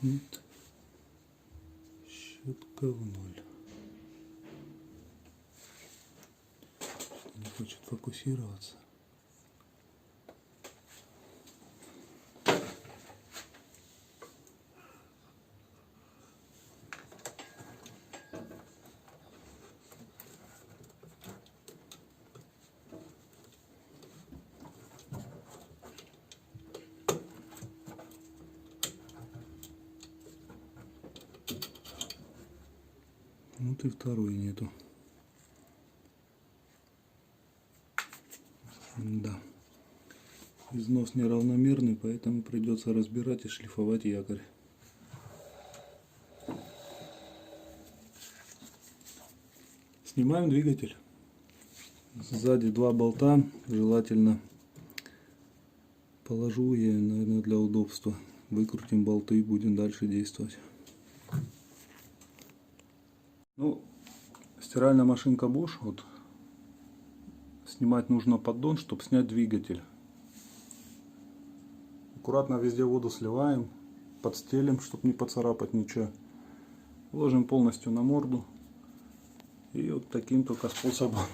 Нет. Щетка в ноль. Не хочет фокусироваться. Вот и второй нету. Да. Износ неравномерный, поэтому придется разбирать и шлифовать якорь. Снимаем двигатель. Сзади два болта. Желательно положу я, наверное, для удобства. Выкрутим болты и будем дальше действовать. Ну, стиральная машинка Bosch. Вот, снимать нужно поддон, чтобы снять двигатель. Аккуратно везде воду сливаем, подстелим, чтобы не поцарапать ничего. Ложим полностью на морду. И вот таким только способом.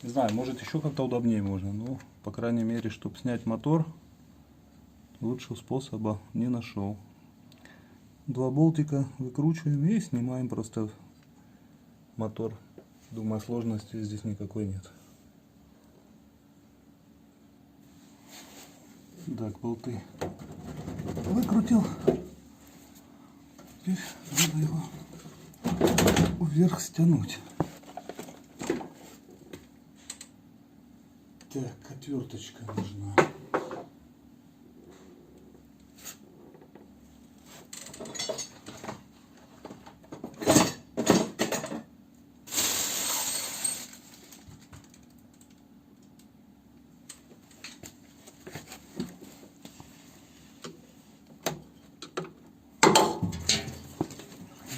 Не знаю, может еще как-то удобнее можно, но по крайней мере, чтобы снять мотор, лучшего способа не нашел. Два болтика выкручиваем и снимаем просто мотор. Думаю, сложности здесь никакой нет. Так, болты выкрутил. Теперь надо его вверх стянуть. Так, отверточка нужна.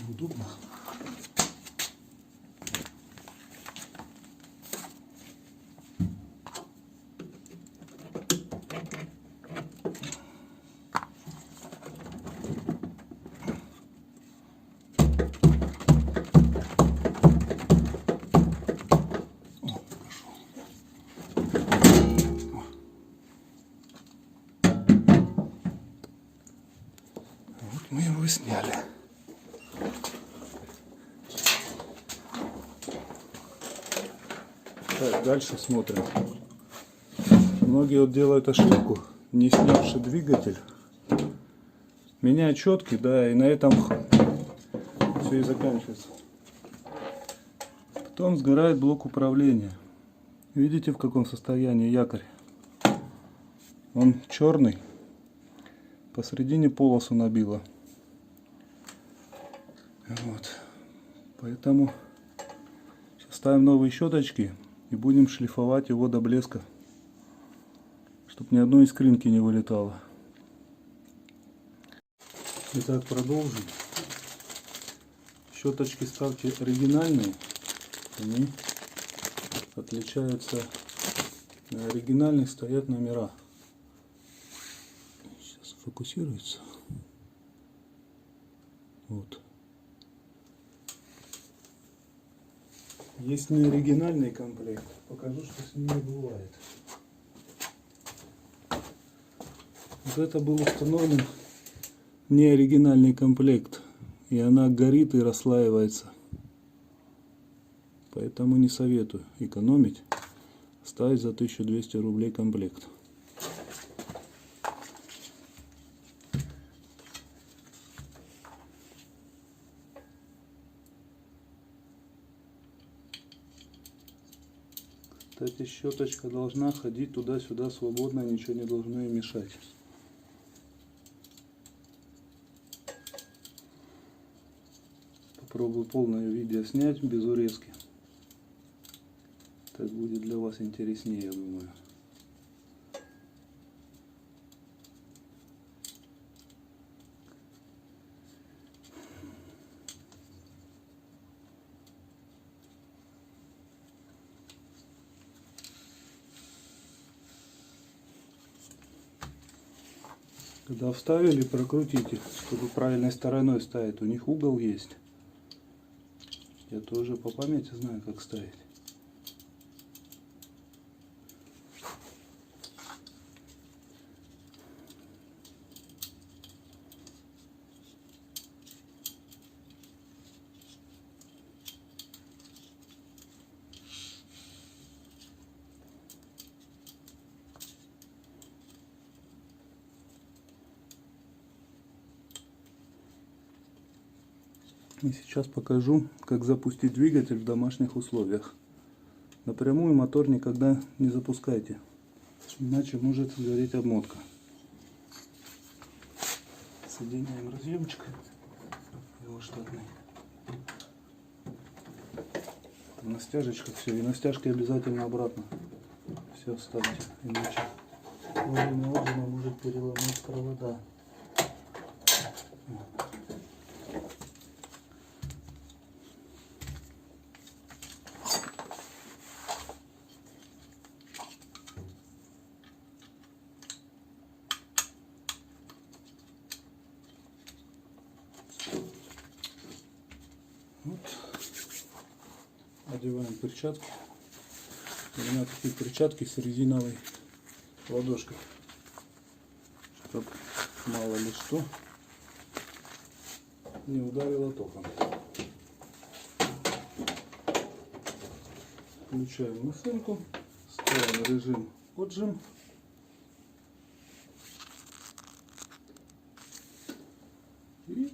Удобно. Вот мы его сняли. Так, дальше смотрим. Многие вот делают ошибку, не снявши двигатель. Меняют щетки, да, и на этом все и заканчивается. Потом сгорает блок управления. Видите, в каком состоянии якорь? Он черный. Посередине полосу набило. Вот. Поэтому сейчас ставим новые щеточки и будем шлифовать его до блеска, чтобы ни одной искринки не вылетало. Итак, продолжим. Щеточки ставьте оригинальные. Они отличаются. На оригинальных стоят номера. Сейчас фокусируется. Вот. Есть неоригинальный комплект. Покажу, что с ними бывает. Вот это был установлен неоригинальный комплект. И она горит и расслаивается. Поэтому не советую экономить. Ставить за 1200 рублей комплект. Кстати, щеточка должна ходить туда-сюда свободно, ничего не должно ей мешать. Попробую полное видео снять без урезки. Так будет для вас интереснее, я думаю. Когда вставили, прокрутите, чтобы правильной стороной ставить. У них угол есть. Я тоже по памяти знаю, как ставить. И сейчас покажу, как запустить двигатель в домашних условиях. Напрямую мотор никогда не запускайте, иначе может сгореть обмотка. Соединяем разъемчик, его штатный. На стяжечках все, и на стяжке обязательно обратно все ставьте, иначе во время отжима может переломать провода. Вот. Одеваем перчатки. У меня такие перчатки с резиновой ладошкой, чтобы мало ли что не ударило током. Включаем машинку, ставим режим отжим. И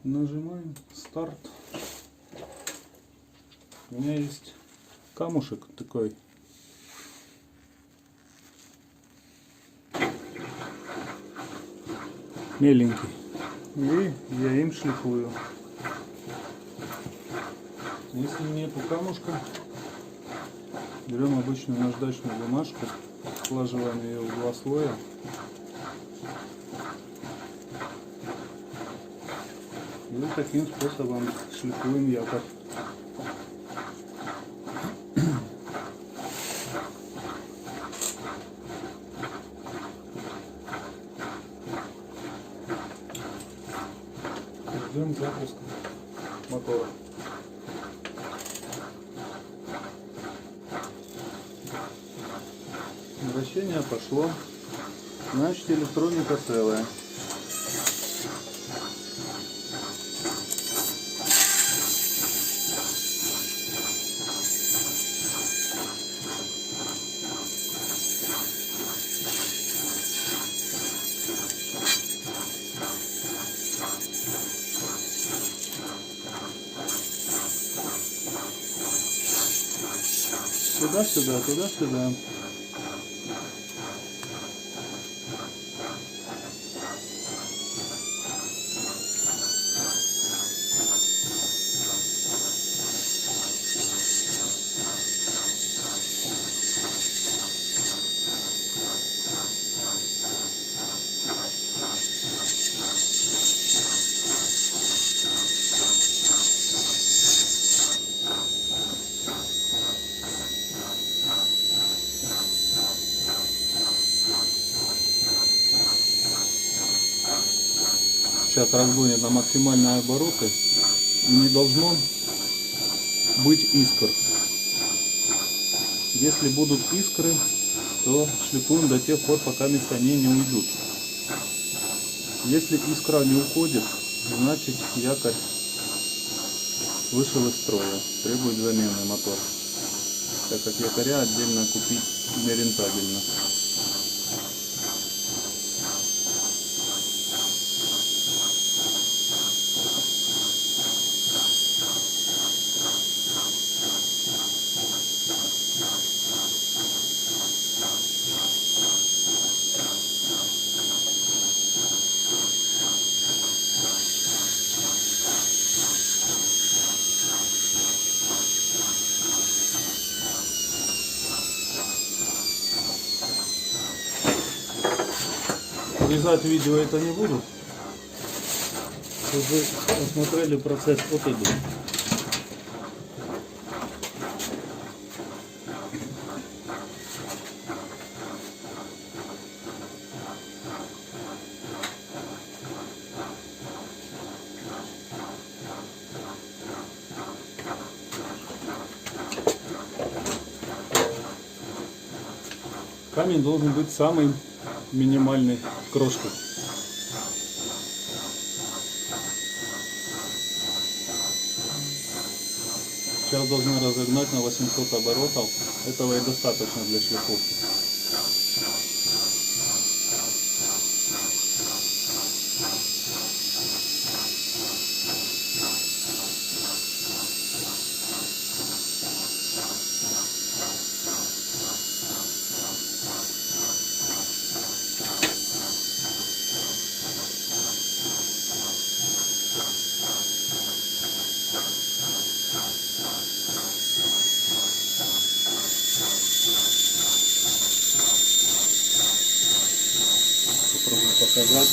нажимаем старт. У меня есть камушек такой. Меленький. И я им шлифую. Если нету камушка, берем обычную наждачную бумажку, сглаживаем ее в 2 слоя. И вот таким способом шлифуем якорь. Ждем запуска мотора. Вращение пошло. Значит, электроника целая. Туда-сюда, туда-сюда. Сейчас разгонит на максимальные обороты и не должно быть искр. Если будут искры, то шлифуем до тех пор, пока они не уйдут. Если искра не уходит, значит якорь вышел из строя, требует замены мотор, так как якоря отдельно купить нерентабельно. Вырезать видео это не буду, чтобы вы посмотрели процесс от и до. Камень должен быть самой минимальной крошкой. Сейчас должны разогнать на 800 оборотов. Этого и достаточно для шлифовки. Попробую показать.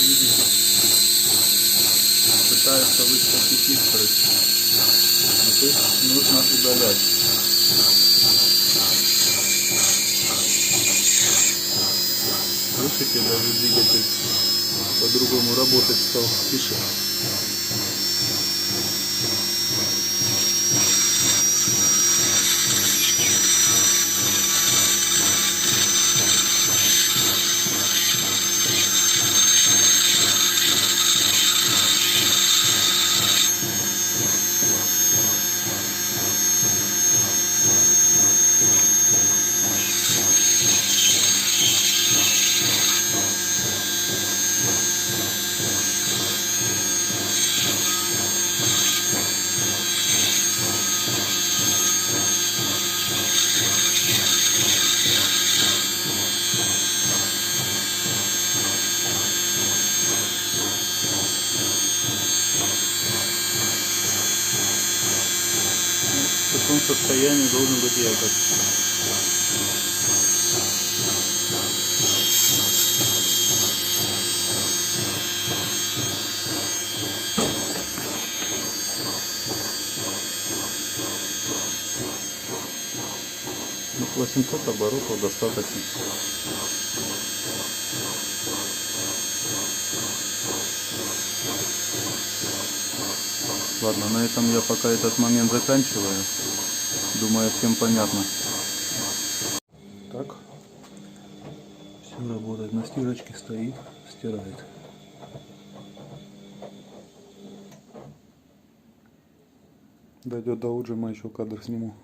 Видите? Пытается выскочить искры. Вот их нужно удалять. Слышите, даже двигатель по-другому работать стал, тише. В таком состоянии должен быть якорь. Ну, 800 оборотов достаточно. Ладно, на этом я пока этот момент заканчиваю. Думаю, всем понятно. Так, все работает, на стирочке стоит, стирает. Дойдет до отжима, еще кадр сниму.